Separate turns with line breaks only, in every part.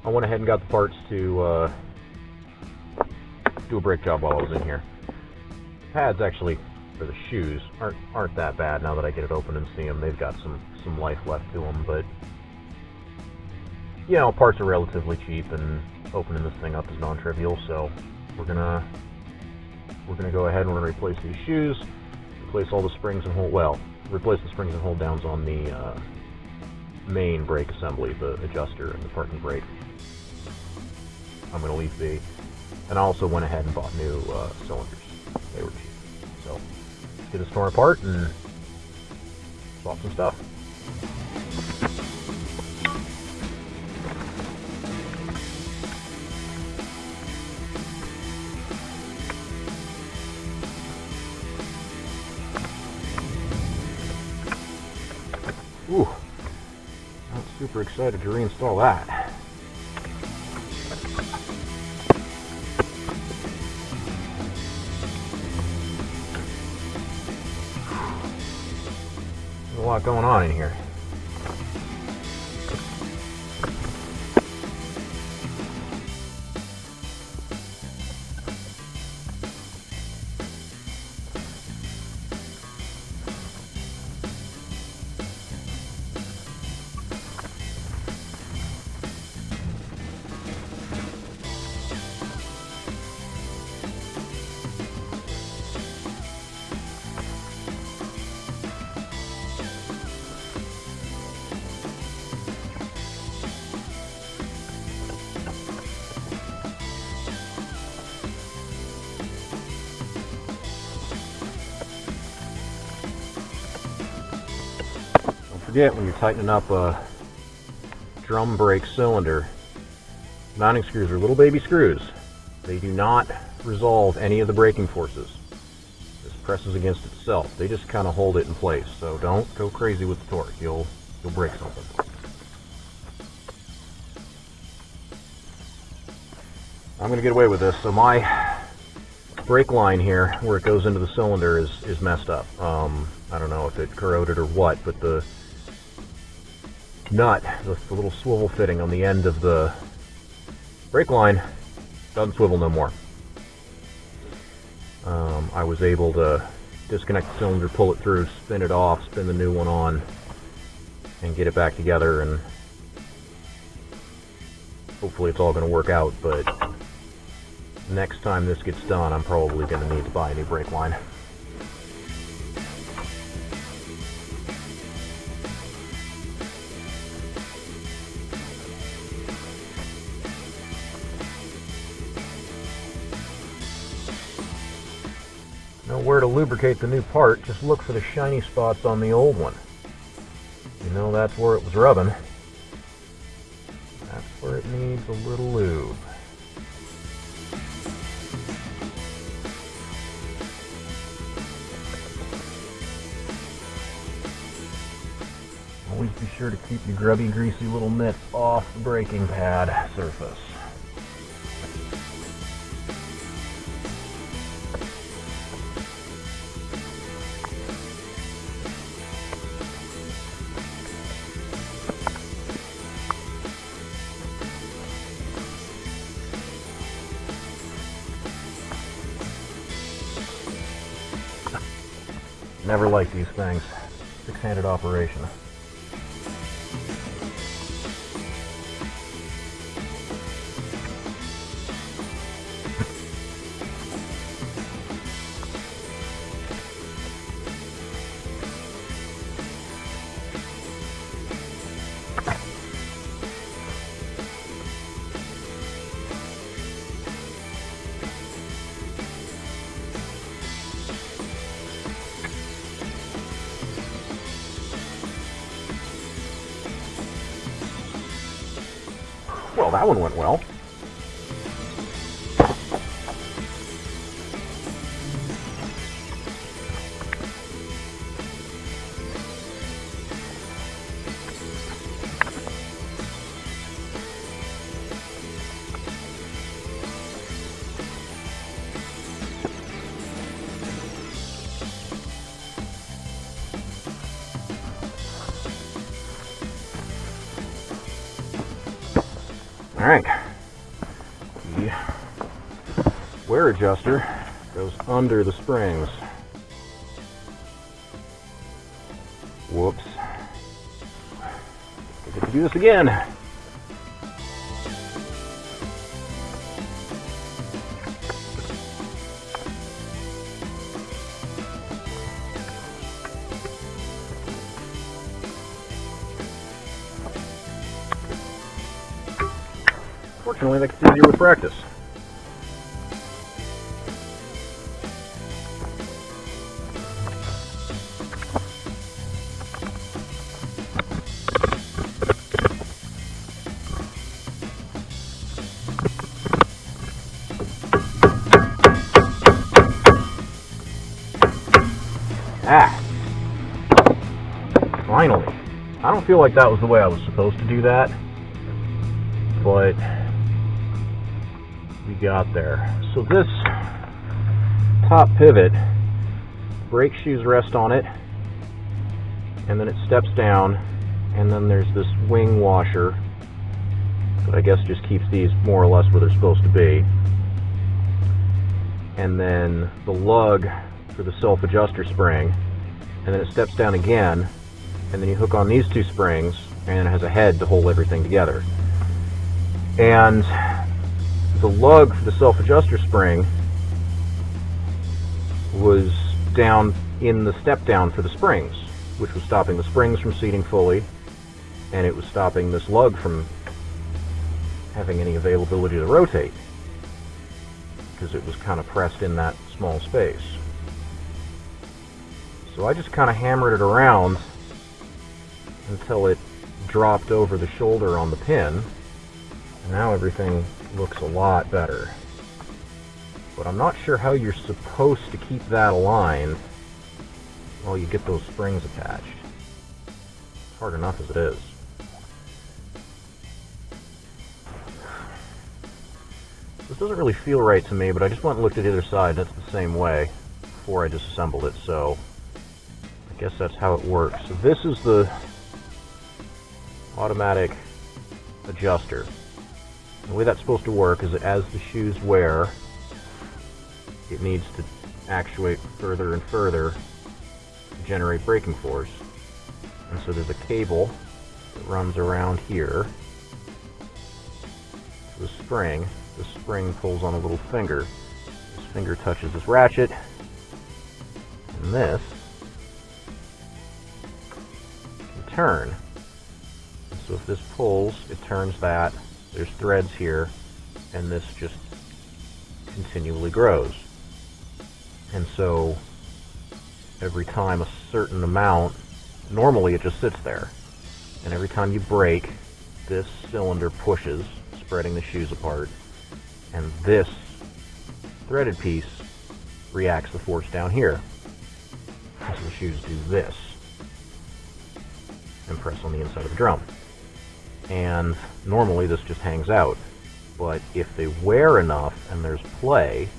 I went ahead and got the parts to do a brake job while I was in here. The pads actually, for the shoes, aren't that bad now that I get it open and see them. They've got some life left to them, but you know, parts are relatively cheap, and opening this thing up is non-trivial. So we're gonna go ahead and we're gonna replace these shoes, replace all the springs and replace the springs and hold downs on the main brake assembly, the adjuster and the parking brake. I'm gonna leave be, and I also went ahead and bought new cylinders. They were cheap. So let's get this torn apart and swap some stuff. Ooh, not super excited to reinstall that. There's a lot going on in here. Forget when you're tightening up a drum brake cylinder, mounting screws are little baby screws. They do not resolve any of the braking forces. This presses against itself. They just kind of hold it in place. So don't go crazy with the torque. You'll break something. I'm going to get away with this. So my brake line here, where it goes into the cylinder, is messed up. I don't know if it corroded or what, but the nut, the little swivel fitting on the end of the brake line, doesn't swivel no more. I was able to disconnect the cylinder, pull it through, spin it off, spin the new one on, and get it back together, and hopefully it's all going to work out. But next time this gets done, I'm probably going to need to buy a new brake line. Know where to lubricate the new part, just look for the shiny spots on the old one. You know that's where it was rubbing. That's where it needs a little lube. Always be sure to keep your grubby, greasy little mitts off the braking pad surface. Never liked these things. Six-handed operation. Well, that one went well. Alright. The wear adjuster goes under the springs. Whoops. I get to do this again. Fortunately, that gets easier with practice. Ah! Finally. I don't feel like that was the way I was supposed to do that, but we got there. So this top pivot, brake shoes rest on it, and then it steps down, and then there's this wing washer that I guess just keeps these more or less where they're supposed to be. And then the lug for the self-adjuster spring, and then it steps down again, and then you hook on these two springs, and it has a head to hold everything together. And the lug for the self-adjuster spring was down in the step down for the springs, which was stopping the springs from seating fully, and it was stopping this lug from having any availability to rotate, because it was kind of pressed in that small space. So I just kind of hammered it around until it dropped over the shoulder on the pin, and now everything looks a lot better. But I'm not sure how you're supposed to keep that aligned while you get those springs attached. It's hard enough as it is. This doesn't really feel right to me, but I just went and looked at the other side, and it's the same way before I disassembled it, so I guess that's how it works. So this is the automatic adjuster. The way that's supposed to work is that as the shoes wear, it needs to actuate further and further to generate braking force. And so there's a cable that runs around here to the spring. The spring pulls on a little finger. This finger touches this ratchet, and this can turn. And so if this pulls, it turns that. There's threads here, and this just continually grows. And so every time a certain amount, normally it just sits there, and every time you brake, this cylinder pushes, spreading the shoes apart, and this threaded piece reacts the force down here. So the shoes do this and press on the inside of the drum. And normally this just hangs out, but if they wear enough and there's play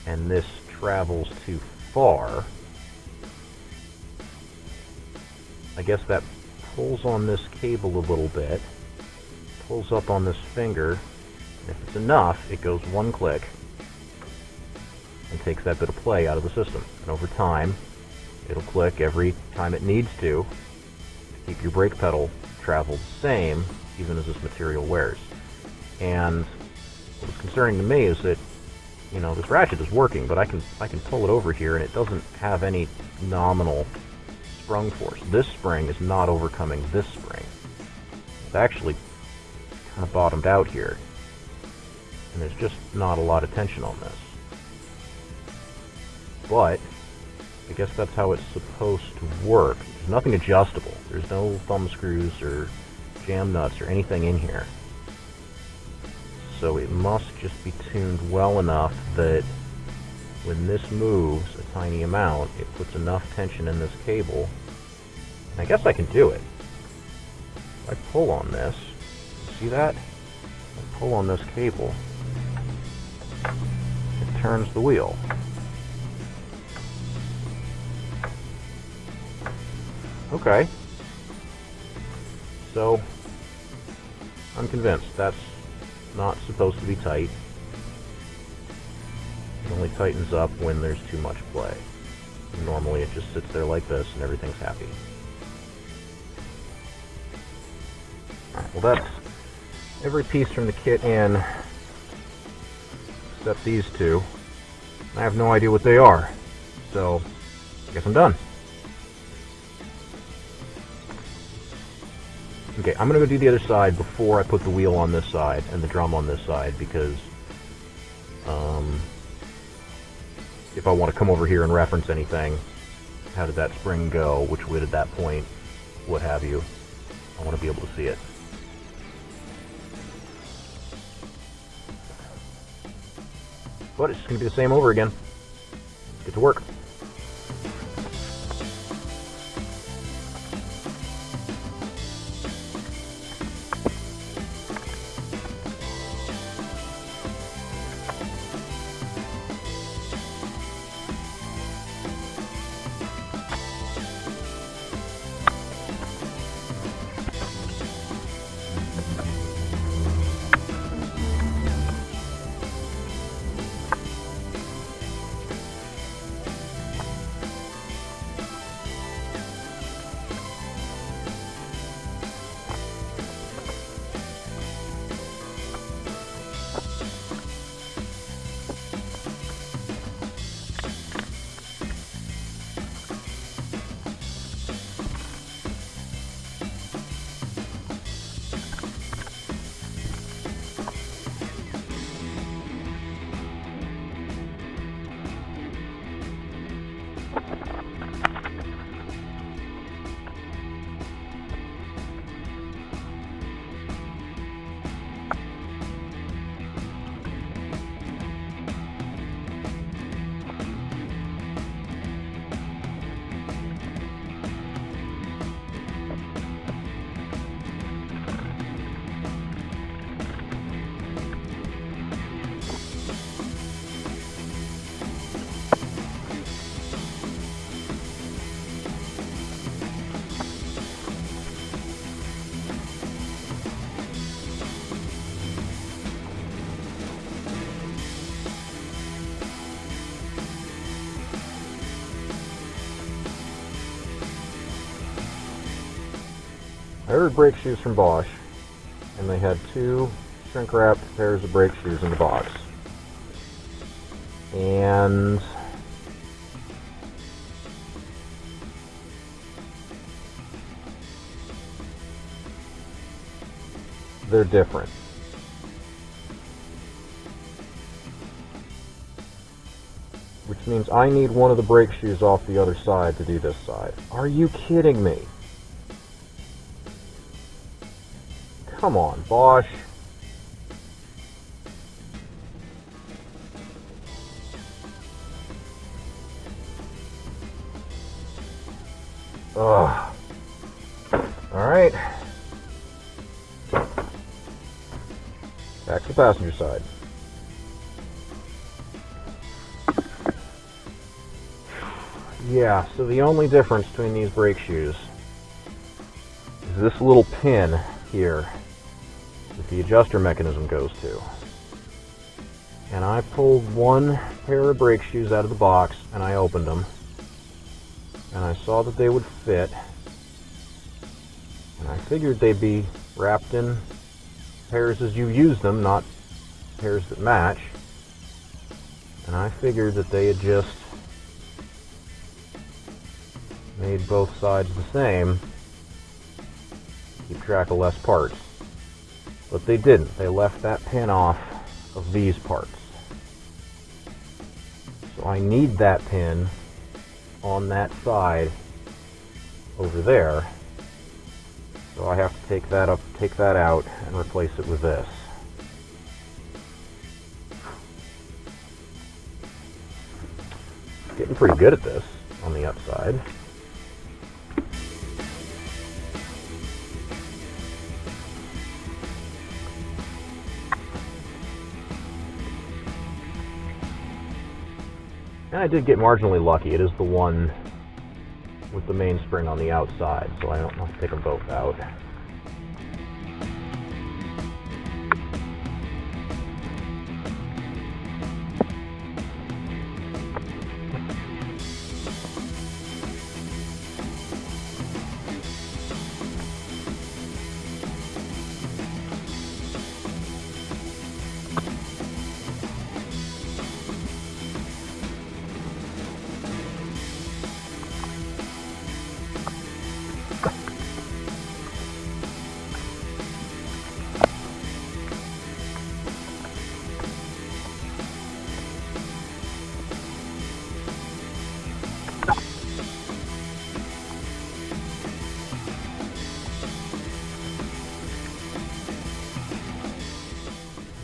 and this travels too far, I guess that pulls on this cable a little bit, pulls up on this finger, and if it's enough, it goes one click and takes that bit of play out of the system. And over time, it'll click every time it needs to keep your brake pedal travel the same, even as this material wears. And what was concerning to me is that, you know, this ratchet is working, but I can pull it over here and it doesn't have any nominal sprung force. This spring is not overcoming this spring. It's actually kind of bottomed out here, and there's just not a lot of tension on this. But I guess that's how it's supposed to work. There's nothing adjustable. There's no thumb screws or jam nuts or anything in here. So it must just be tuned well enough that when this moves a tiny amount, it puts enough tension in this cable. And I guess I can do it. If I pull on this, see that? I pull on this cable, it turns the wheel. Okay. So I'm convinced that's not supposed to be tight. It only tightens up when there's too much play. Normally it just sits there like this and everything's happy. Alright, well that's every piece from the kit in except these two. I have no idea what they are, so I guess I'm done. Okay, I'm gonna go do the other side before I put the wheel on this side and the drum on this side, because if I want to come over here and reference anything, how did that spring go, which way did that point, what have you, I want to be able to see it. But it's just going to be the same over again. Get to work. I ordered brake shoes from Bosch, and they had 2 shrink-wrapped pairs of brake shoes in the box. And they're different. Which means I need one of the brake shoes off the other side to do this side. Are you kidding me? Come on, Bosch. Ugh. Alright. Back to the passenger side. Yeah, so the only difference between these brake shoes is this little pin here that the adjuster mechanism goes to. And I pulled one pair of brake shoes out of the box and I opened them. And I saw that they would fit. And I figured they'd be wrapped in pairs as you use them, not pairs that match. And I figured that they had just made both sides the same, keep track of less parts. But they didn't. They left that pin off of these parts. So I need that pin on that side over there. So I have to take that out and replace it with this. Getting pretty good at this on the upside. And I did get marginally lucky. It is the one with the mainspring on the outside, so I don't have to take them both out.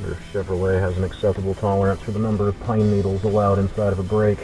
Your Chevrolet has an acceptable tolerance for the number of pine needles allowed inside of a brake.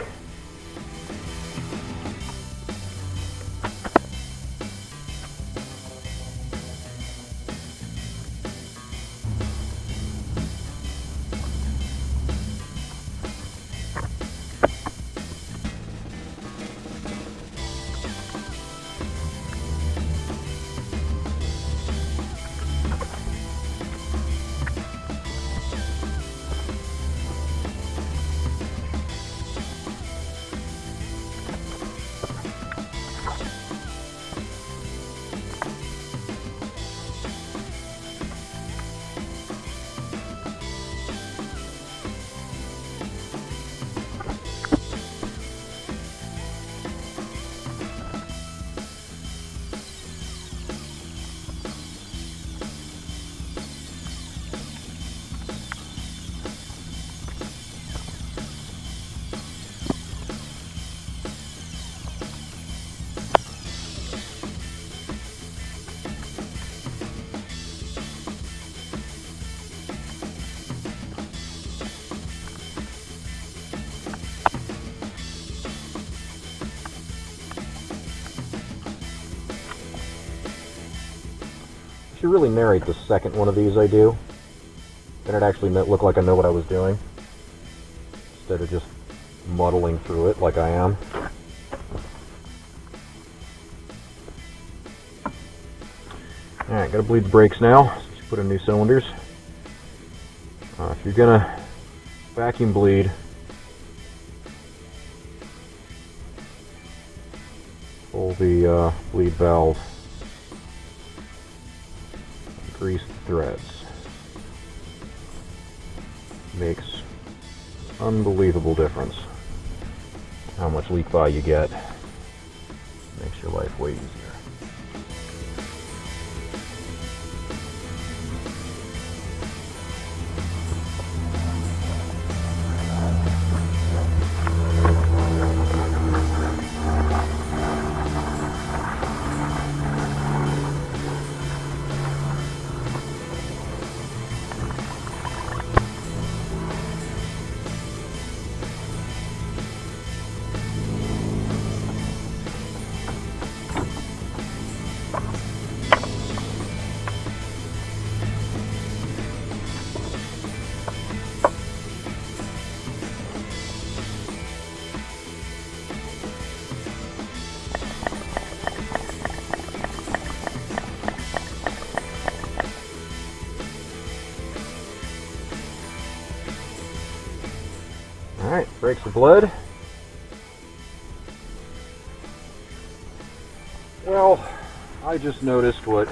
I should really narrate the second one of these I do, then it actually look like I know what I was doing, instead of just muddling through it like I am. Alright, gotta bleed the brakes now, since you put in new cylinders. If you're gonna vacuum bleed, pull the bleed valve, grease the threads. Makes unbelievable difference how much leak by you get. Makes your life way easier. Alright, brakes are bled. Well, I just noticed what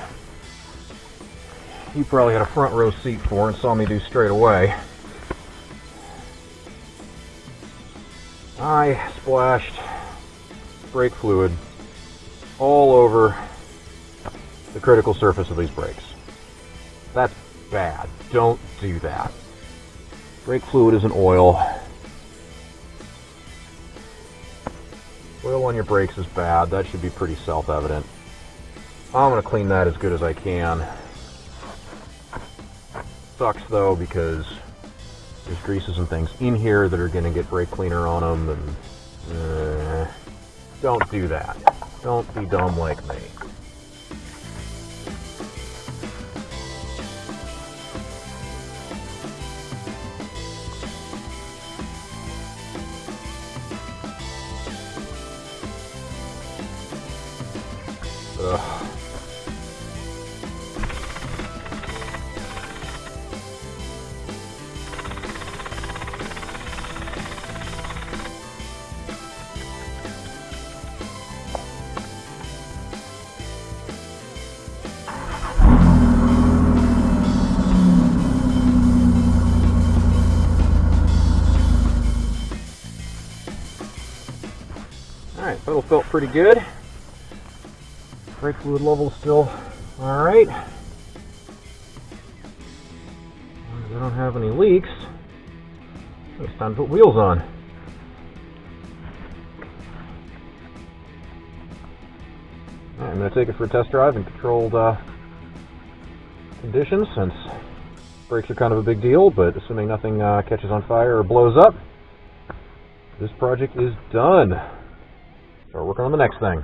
you probably had a front row seat for and saw me do straight away. I splashed brake fluid all over the critical surface of these brakes. That's bad. Don't do that. Brake fluid isn't oil. Oil on your brakes is bad. That should be pretty self-evident. I'm going to clean that as good as I can. Sucks though because there's greases and things in here that are going to get brake cleaner on them, and don't do that. Don't be dumb like me. Ugh. Alright, pedal felt pretty good. Brake fluid level still alright. I don't have any leaks. It's time to put wheels on. Alright, I'm going to take it for a test drive in controlled conditions since Brakes are kind of a big deal, but assuming nothing catches on fire or blows up, this project is done. Start working on the next thing.